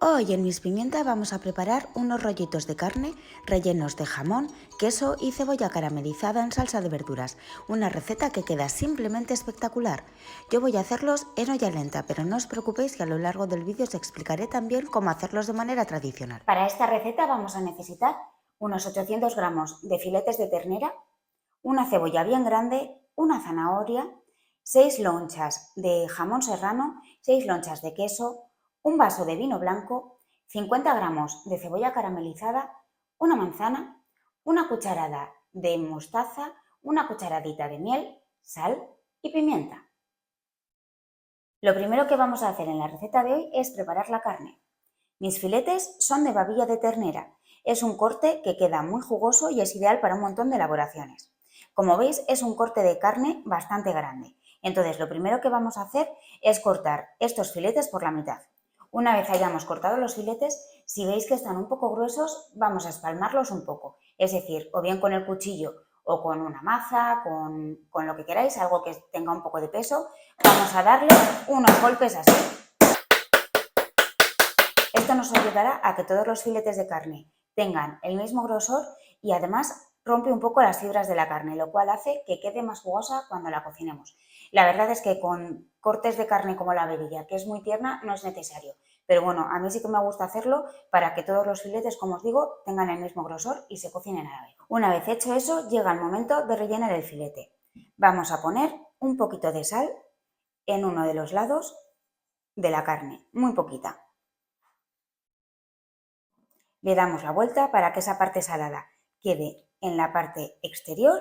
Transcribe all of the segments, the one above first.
Hoy en Mis Pimienta vamos a preparar unos rollitos de carne rellenos de jamón, queso y cebolla caramelizada en salsa de verduras. Una receta que queda simplemente espectacular. Yo voy a hacerlos en olla lenta, pero no os preocupéis que a lo largo del vídeo os explicaré también cómo hacerlos de manera tradicional. Para esta receta vamos a necesitar unos 800 gramos de filetes de ternera, una cebolla bien grande, una zanahoria, 6 lonchas de jamón serrano, 6 lonchas de queso, un vaso de vino blanco, 50 gramos de cebolla caramelizada, una manzana, una cucharada de mostaza, una cucharadita de miel, sal y pimienta. Lo primero que vamos a hacer en la receta de hoy es preparar la carne. Mis filetes son de babilla de ternera. Es un corte que queda muy jugoso y es ideal para un montón de elaboraciones. Como veis, es un corte de carne bastante grande. Entonces, lo primero que vamos a hacer es cortar estos filetes por la mitad. Una vez hayamos cortado los filetes, si veis que están un poco gruesos, vamos a espalmarlos un poco. Es decir, o bien con el cuchillo o con una maza, con lo que queráis, algo que tenga un poco de peso, vamos a darle unos golpes así. Esto nos ayudará a que todos los filetes de carne tengan el mismo grosor y además rompe un poco las fibras de la carne, lo cual hace que quede más jugosa cuando la cocinemos. La verdad es que con cortes de carne como la vedilla, que es muy tierna, no es necesario. Pero bueno, a mí sí que me gusta hacerlo para que todos los filetes, como os digo, tengan el mismo grosor y se cocinen a la vez. Una vez hecho eso, llega el momento de rellenar el filete. Vamos a poner un poquito de sal en uno de los lados de la carne, muy poquita. Le damos la vuelta para que esa parte salada quede en la parte exterior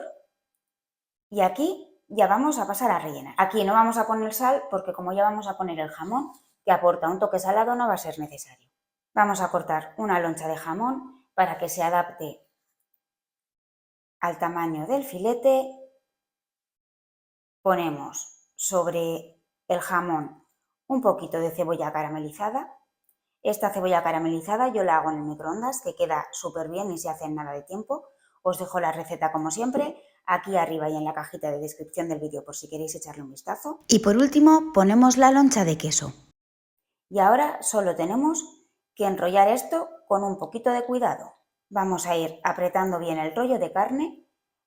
y aquí ya vamos a pasar a rellenar. Aquí no vamos a poner sal porque como ya vamos a poner el jamón que aporta un toque salado no va a ser necesario. Vamos a cortar una loncha de jamón para que se adapte al tamaño del filete. Ponemos sobre el jamón un poquito de cebolla caramelizada. Esta cebolla caramelizada yo la hago en el microondas, que queda súper bien y se hace en nada de tiempo. Os dejo la receta como siempre aquí arriba y en la cajita de descripción del vídeo por si queréis echarle un vistazo. Y por último ponemos la loncha de queso. Y ahora solo tenemos que enrollar esto con un poquito de cuidado. Vamos a ir apretando bien el rollo de carne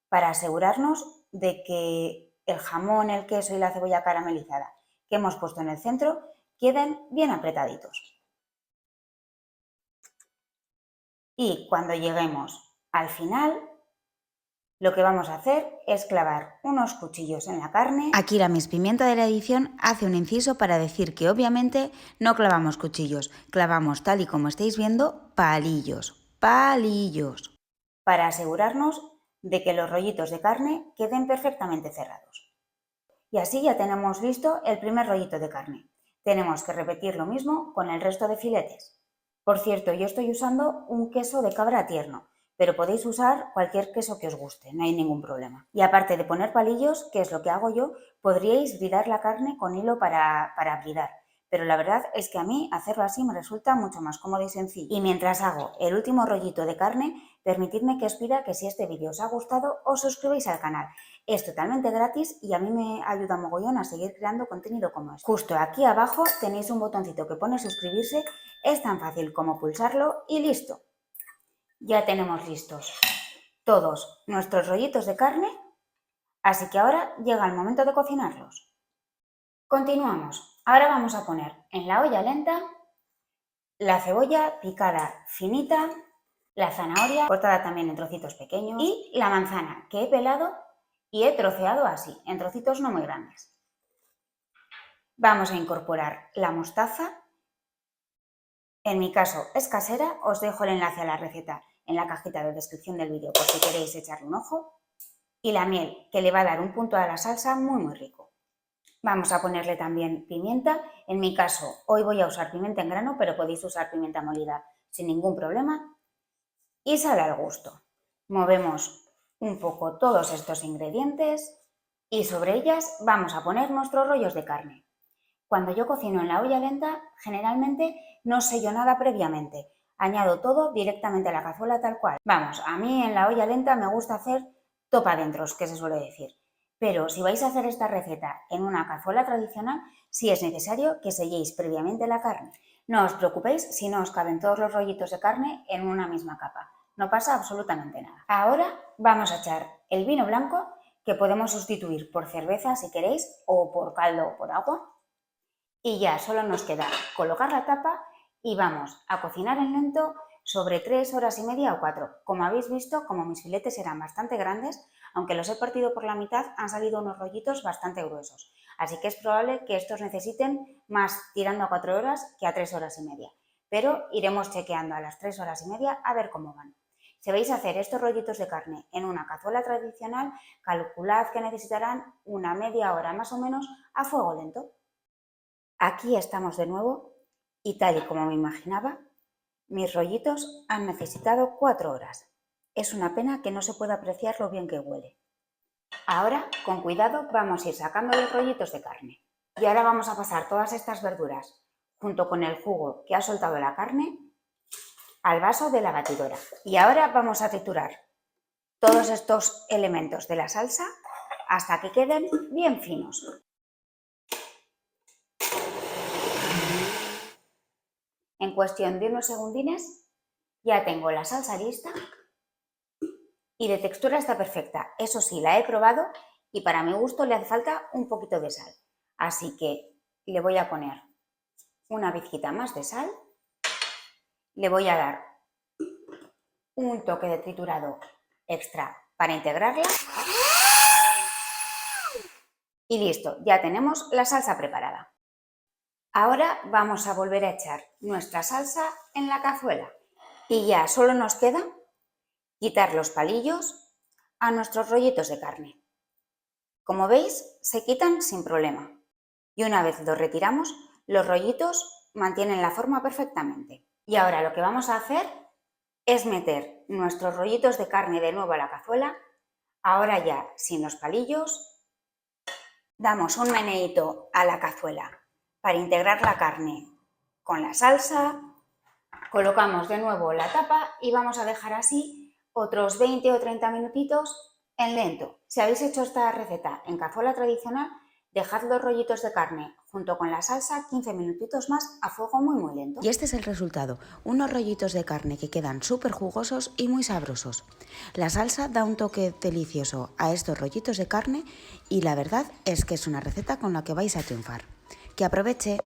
para asegurarnos de que el jamón, el queso y la cebolla caramelizada que hemos puesto en el centro queden bien apretaditos. Y cuando lleguemos al final, lo que vamos a hacer es clavar unos cuchillos en la carne. Aquí la Mis Pimienta de la edición hace un inciso para decir que obviamente no clavamos cuchillos, clavamos tal y como estáis viendo palillos, palillos. Para asegurarnos de que los rollitos de carne queden perfectamente cerrados. Y así ya tenemos listo el primer rollito de carne. Tenemos que repetir lo mismo con el resto de filetes. Por cierto, yo estoy usando un queso de cabra tierno, pero podéis usar cualquier queso que os guste, no hay ningún problema. Y aparte de poner palillos, que es lo que hago yo, podríais bridar la carne con hilo para bridar. Pero la verdad es que a mí hacerlo así me resulta mucho más cómodo y sencillo. Y mientras hago el último rollito de carne, permitidme que os pida que si este vídeo os ha gustado, os suscribáis al canal. Es totalmente gratis y a mí me ayuda mogollón a seguir creando contenido como este. Justo aquí abajo tenéis un botoncito que pone suscribirse, es tan fácil como pulsarlo y listo. Ya tenemos listos todos nuestros rollitos de carne, así que ahora llega el momento de cocinarlos. Continuamos. Ahora vamos a poner en la olla lenta la cebolla picada finita, la zanahoria cortada también en trocitos pequeños y la manzana que he pelado y he troceado así, en trocitos no muy grandes. Vamos a incorporar la mostaza. En mi caso es casera, os dejo el enlace a la receta en la cajita de descripción del vídeo por si queréis echarle un ojo. Y la miel, que le va a dar un punto a la salsa muy rico. Vamos a ponerle también pimienta. En mi caso, hoy voy a usar pimienta en grano, pero podéis usar pimienta molida sin ningún problema. Y sal al gusto. Movemos un poco todos estos ingredientes y sobre ellas vamos a poner nuestros rollos de carne. Cuando yo cocino en la olla lenta, generalmente no sello nada previamente. Añado todo directamente a la cazuela tal cual. Vamos, a mí en la olla lenta me gusta hacer topadentros, que se suele decir. Pero si vais a hacer esta receta en una cazuela tradicional, sí es necesario que selléis previamente la carne. No os preocupéis si no os caben todos los rollitos de carne en una misma capa. No pasa absolutamente nada. Ahora vamos a echar el vino blanco, que podemos sustituir por cerveza si queréis, o por caldo o por agua. Y ya solo nos queda colocar la tapa y vamos a cocinar en lento sobre 3 horas y media o 4. Como habéis visto, como mis filetes eran bastante grandes, aunque los he partido por la mitad, han salido unos rollitos bastante gruesos. Así que es probable que estos necesiten más tirando a 4 horas que a 3 horas y media. Pero iremos chequeando a las 3 horas y media a ver cómo van. Si vais a hacer estos rollitos de carne en una cazuela tradicional, calculad que necesitarán una media hora más o menos a fuego lento. Aquí estamos de nuevo y tal y como me imaginaba, mis rollitos han necesitado 4 horas. Es una pena que no se pueda apreciar lo bien que huele. Ahora, con cuidado, vamos a ir sacando los rollitos de carne. Y ahora vamos a pasar todas estas verduras, junto con el jugo que ha soltado la carne, al vaso de la batidora. Y ahora vamos a triturar todos estos elementos de la salsa hasta que queden bien finos. En cuestión de unos segundines ya tengo la salsa lista y de textura está perfecta. Eso sí, la he probado y para mi gusto le hace falta un poquito de sal. Así que le voy a poner una pizquita más de sal, le voy a dar un toque de triturado extra para integrarla y listo, ya tenemos la salsa preparada. Ahora vamos a volver a echar nuestra salsa en la cazuela y ya solo nos queda quitar los palillos a nuestros rollitos de carne. Como veis, se quitan sin problema y una vez los retiramos, los rollitos mantienen la forma perfectamente. Y ahora lo que vamos a hacer es meter nuestros rollitos de carne de nuevo a la cazuela, ahora ya sin los palillos. Damos un meneíto a la cazuela para integrar la carne con la salsa, colocamos de nuevo la tapa y vamos a dejar así otros 20 o 30 minutitos en lento. Si habéis hecho esta receta en cazuela tradicional, dejad los rollitos de carne junto con la salsa 15 minutitos más a fuego muy lento. Y este es el resultado, unos rollitos de carne que quedan súper jugosos y muy sabrosos. La salsa da un toque delicioso a estos rollitos de carne y la verdad es que es una receta con la que vais a triunfar. ¡Que aproveche!